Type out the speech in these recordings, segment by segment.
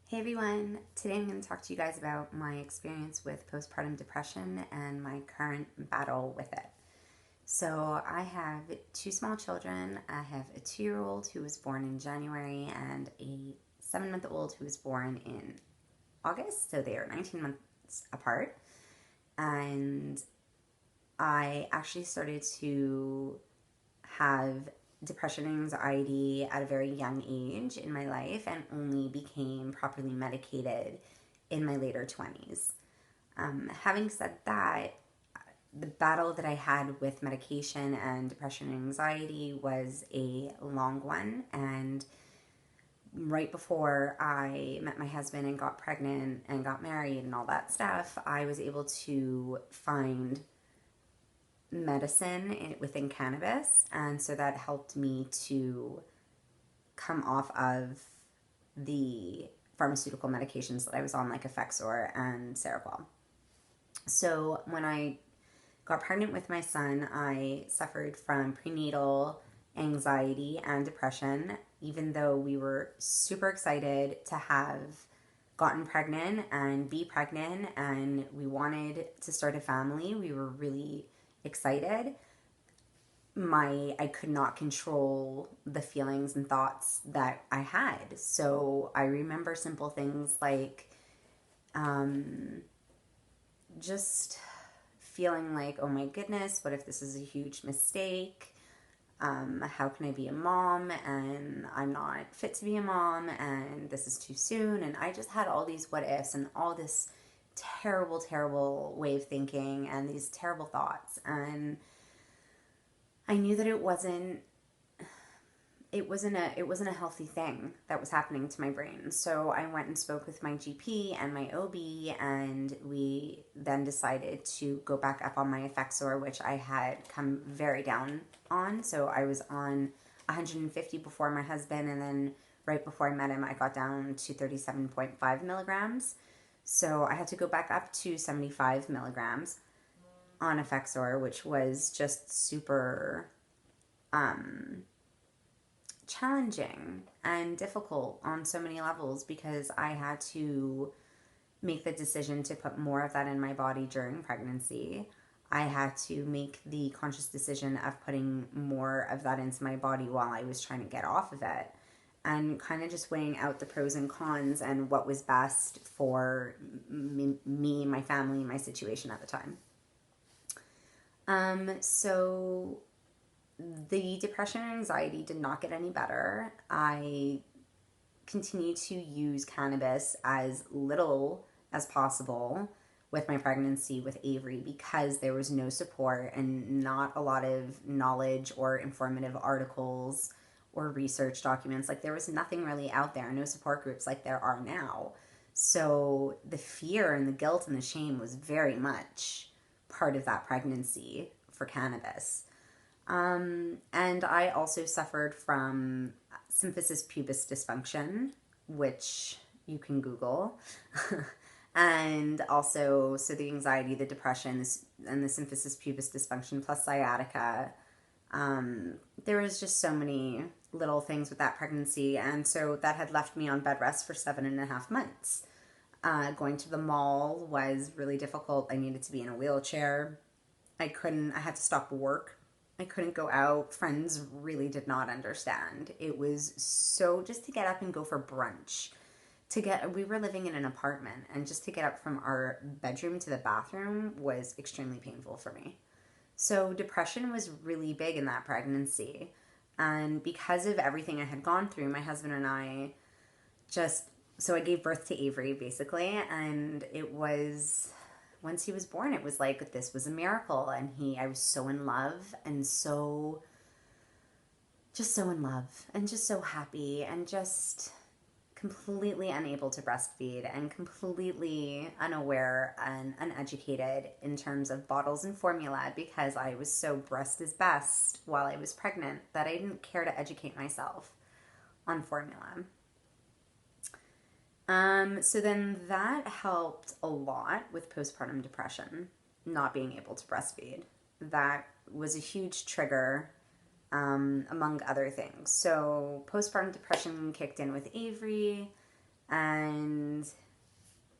Hey everyone, today I'm going to talk to you guys about my experience with postpartum depression and my current battle with it. So, I have two small children. I have a 2-year old who was born in January and a 7-month old who was born in August. So, they are 19 months apart. And I actually started to have depression and anxiety at a very young age in my life and only became properly medicated in my later 20s. Having said that, the battle that I had with medication and depression and anxiety was a long one. And right before I met my husband and got pregnant and got married and all that stuff, I was able to find medicine within cannabis, and so that helped me to come off of the pharmaceutical medications that I was on, like Effexor and Seroquel. So when I got pregnant with my son, I suffered from prenatal anxiety and depression, even though we were super excited to have gotten pregnant and be pregnant and we wanted to start a family. We were really excited. I could not control the feelings and thoughts that I had. So I remember simple things like um, just feeling like, oh my goodness, what if this is a huge mistake? How can I be a mom and I'm not fit to be a mom and this is too soon? And I just had all these what ifs and all this terrible, terrible way of thinking and these terrible thoughts. And I knew that it wasn't a healthy thing that was happening to my brain. So I went and spoke with my GP and my OB, and we then decided to go back up on my Effexor, which I had come very down on. So I was on 150 before my husband, and then right before I met him, I got down to 37.5 milligrams. So I had to go back up to 75 milligrams on Effexor, which was just super um, challenging and difficult on so many levels because I had to make the decision to put more of that in my body during pregnancy. I had to make the conscious decision of putting more of that into my body while I was trying to get off of it, and kind of just weighing out the pros and cons and what was best for me, my family, my situation at the time. So the depression and anxiety did not get any better. I continued to use cannabis as little as possible with my pregnancy with Avery because there was no support and not a lot of knowledge or informative articles or research documents. Like, there was nothing really out there, no support groups like there are now. So the fear and the guilt and the shame was very much part of that pregnancy for cannabis. And I also suffered from symphysis pubis dysfunction, which you can Google. And also, so the anxiety, the depression, and the symphysis pubis dysfunction plus sciatica. There was just so many little things with that pregnancy. And so that had left me on bed rest for 7.5 months. Going to the mall was really difficult. I needed to be in a wheelchair. I had to stop work. I couldn't go out. Friends really did not understand. It was so, just to get up and go for brunch. We were living in an apartment, and just to get up from our bedroom to the bathroom was extremely painful for me. So depression was really big in that pregnancy. And because of everything I had gone through, my husband and I just, so I gave birth to Avery basically, and it was, once he was born, it was like this was a miracle. And I was so in love and so in love and just so happy and just completely unable to breastfeed and completely unaware and uneducated in terms of bottles and formula because I was so breast is best while I was pregnant that I didn't care to educate myself on formula. So then that helped a lot with postpartum depression, not being able to breastfeed. That was a huge trigger, among other things. So postpartum depression kicked in with Avery, And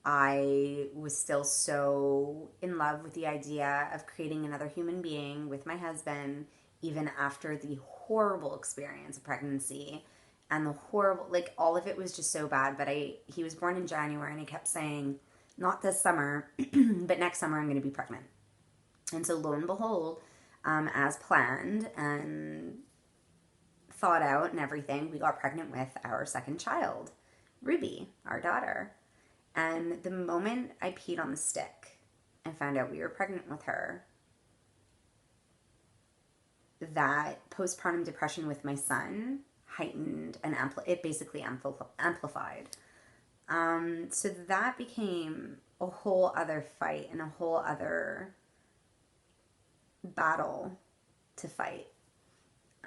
I was still so in love with the idea of creating another human being with my husband, even after the horrible experience of pregnancy and the horrible, like, all of it was just so bad. But he was born in January, and I kept saying, not this summer, but next summer I'm going to be pregnant. And so lo and behold, as planned and thought out and everything, we got pregnant with our second child, Ruby, our daughter. And the moment I peed on the stick and found out we were pregnant with her, that postpartum depression with my son heightened and it basically amplified. So that became a whole other fight and a whole other battle to fight.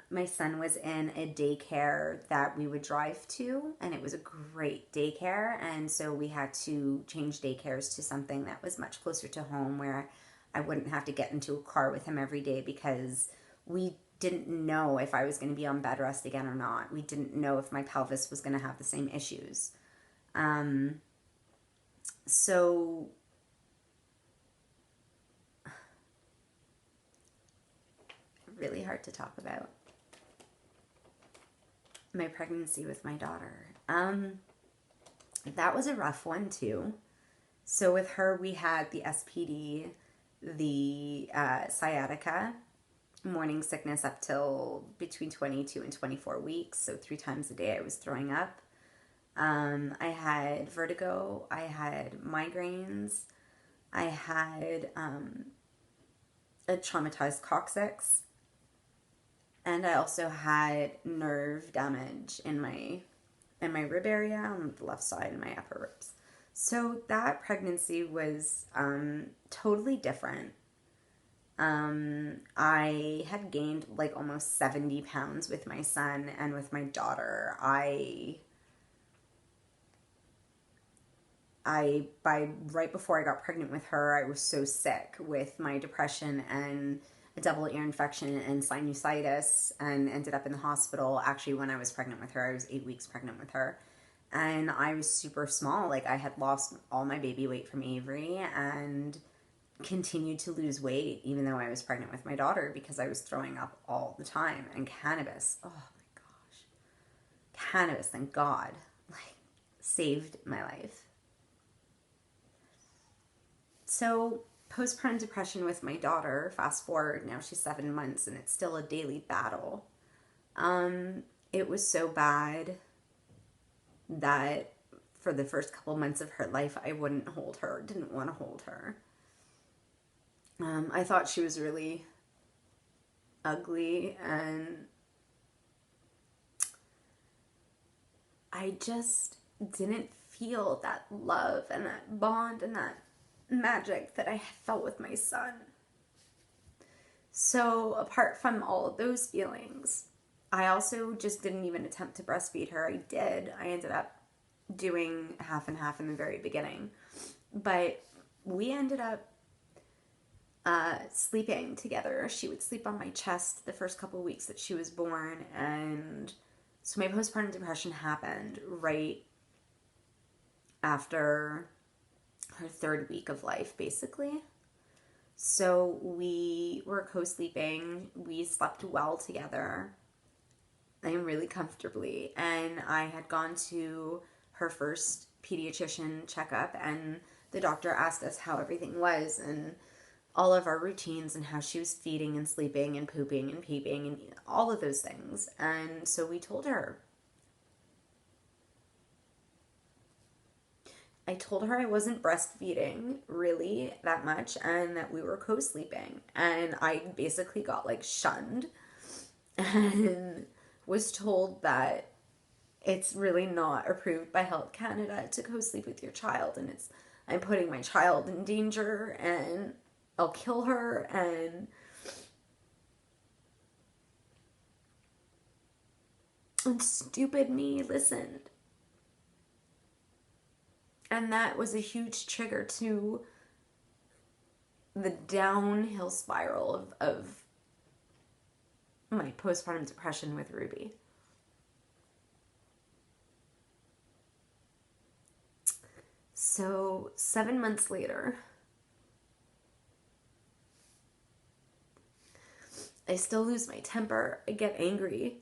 My son was in a daycare that we would drive to, and it was a great daycare. And so we had to change daycares to something that was much closer to home, where I wouldn't have to get into a car with him every day, because we didn't know if I was going to be on bed rest again or not. We didn't know if my pelvis was going to have the same issues. So really hard to talk about my pregnancy with my daughter. That was a rough one too. So with her, we had the SPD, the sciatica, morning sickness up till between 22 and 24 weeks. So 3 times a day I was throwing up. I had vertigo. I had migraines. I had a traumatized coccyx. And I also had nerve damage in my rib area on the left side and my upper ribs. So that pregnancy was totally different. I had gained like almost 70 pounds with my son, and with my daughter, by right before I got pregnant with her, I was so sick with my depression and a double ear infection and sinusitis, and ended up in the hospital. Actually, when I was pregnant with her, I was 8 weeks pregnant with her. And I was super small. Like, I had lost all my baby weight from Avery and continued to lose weight even though I was pregnant with my daughter, because I was throwing up all the time. And cannabis, oh my gosh. Cannabis, thank God, like, saved my life. So postpartum depression with my daughter, fast forward, now she's 7 months and it's still a daily battle. It was so bad that for the first couple months of her life, I wouldn't hold her, didn't want to hold her. I thought she was really ugly, and I just didn't feel that love and that bond and that magic that I felt with my son. So apart from all of those feelings, I also just didn't even attempt to breastfeed her. I ended up doing half and half in the very beginning. But we ended up sleeping together. She would sleep on my chest the first couple of weeks that she was born. And so my postpartum depression happened right after her 3rd week of life, basically. So we were co-sleeping. We slept well together and really comfortably. And I had gone to her first pediatrician checkup, and the doctor asked us how everything was and all of our routines and how she was feeding and sleeping and pooping and peeping and all of those things. And so we told her. I told her I wasn't breastfeeding really that much and that we were co-sleeping. And I basically got like shunned and was told that it's really not approved by Health Canada to co-sleep with your child, and I'm putting my child in danger and I'll kill her. And stupid me listened. And that was a huge trigger to the downhill spiral of my postpartum depression with Ruby. So 7 months later, I still lose my temper. I get angry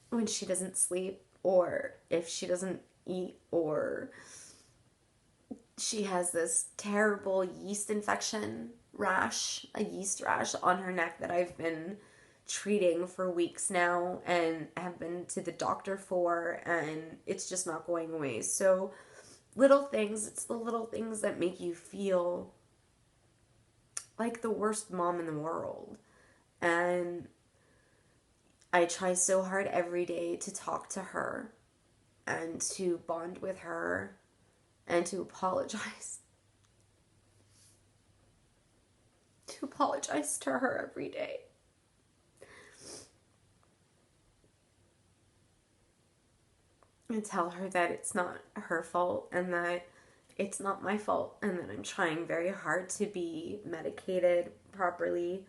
when she doesn't sleep, or if she doesn't eat, or she has this terrible yeast infection rash, a yeast rash on her neck that I've been treating for weeks now and have been to the doctor for, and it's just not going away. So, little things, it's the little things that make you feel like the worst mom in the world. And I try so hard every day to talk to her and to bond with her and to apologize. To apologize to her every day. And tell her that it's not her fault and that it's not my fault and that I'm trying very hard to be medicated properly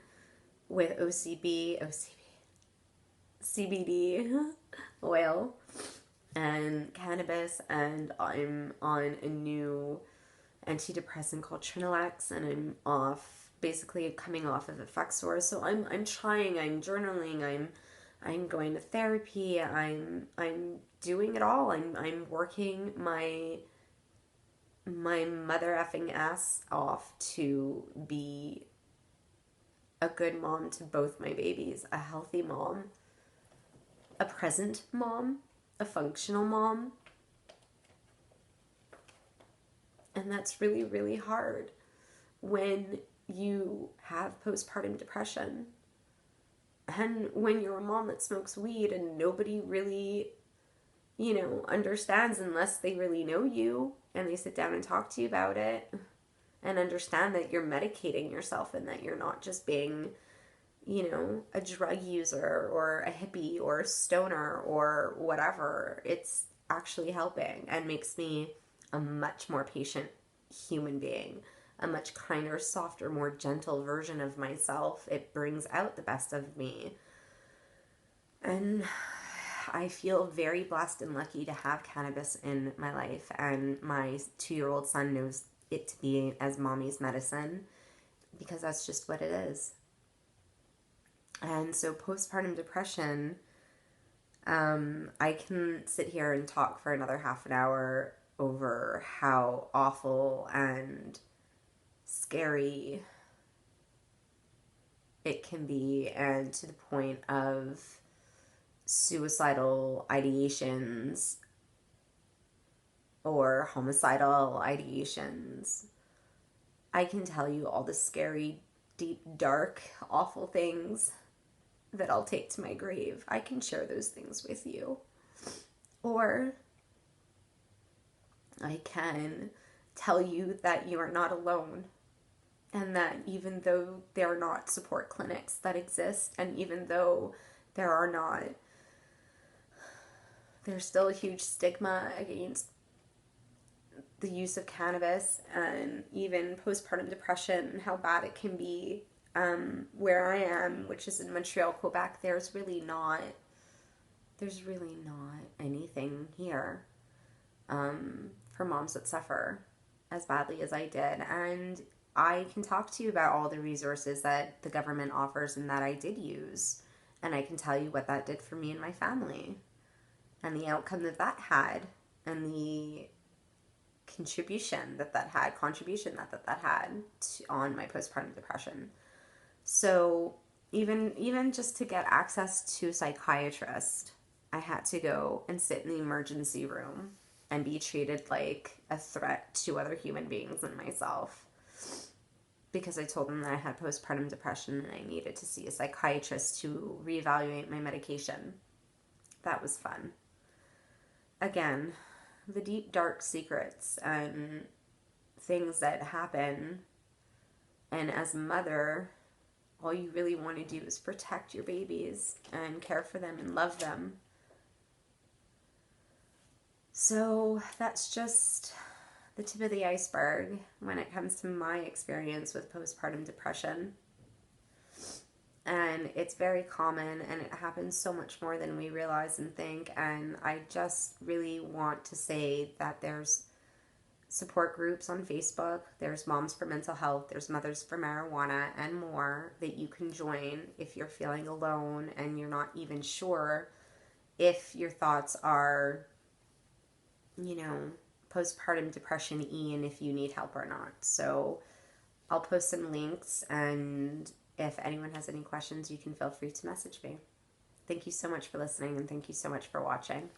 with CBD oil and cannabis, and I'm on a new antidepressant called Trinalex, and I'm basically coming off of Effexor. So I'm trying, I'm journaling, I'm going to therapy, I'm doing it all. I'm working my mother effing ass off to be a good mom to both my babies, a healthy mom, a present mom, a functional mom. And that's really, really hard when you have postpartum depression and when you're a mom that smokes weed and nobody really, understands unless they really know you and they sit down and talk to you about it and understand that you're medicating yourself and that you're not just being, a drug user or a hippie or a stoner or whatever. It's actually helping and makes me a much more patient human being, a much kinder, softer, more gentle version of myself. It brings out the best of me. And I feel very blessed and lucky to have cannabis in my life, and my 2-year-old son knows it to be as mommy's medicine because that's just what it is. And so postpartum depression, I can sit here and talk for another half an hour over how awful and scary it can be, and to the point of suicidal ideations or homicidal ideations. I can tell you all the scary, deep, dark, awful things that I'll take to my grave. I can share those things with you. Or I can tell you that you are not alone, and that even though there are not support clinics that exist, and even though there's still a huge stigma against the use of cannabis and even postpartum depression and how bad it can be. Where I am, which is in Montreal, Quebec, there's really not anything here for moms that suffer as badly as I did. And I can talk to you about all the resources that the government offers and that I did use. And I can tell you what that did for me and my family and the outcome that had and the contribution that had on my postpartum depression. So even just to get access to a psychiatrist, I had to go and sit in the emergency room and be treated like a threat to other human beings and myself, because I told them that I had postpartum depression and I needed to see a psychiatrist to reevaluate my medication. That was fun. Again, the deep, dark secrets and things that happen. And as a mother, all you really want to do is protect your babies and care for them and love them. So that's just the tip of the iceberg when it comes to my experience with postpartum depression. And it's very common, and it happens so much more than we realize and think. And I just really want to say that there's support groups on Facebook. There's Moms for Mental Health, there's Mothers for Marijuana, and more that you can join if you're feeling alone and you're not even sure if your thoughts are, you know, postpartum depression E and if you need help or not. So I'll post some links, and if anyone has any questions, you can feel free to message me. Thank you so much for listening, and thank you so much for watching.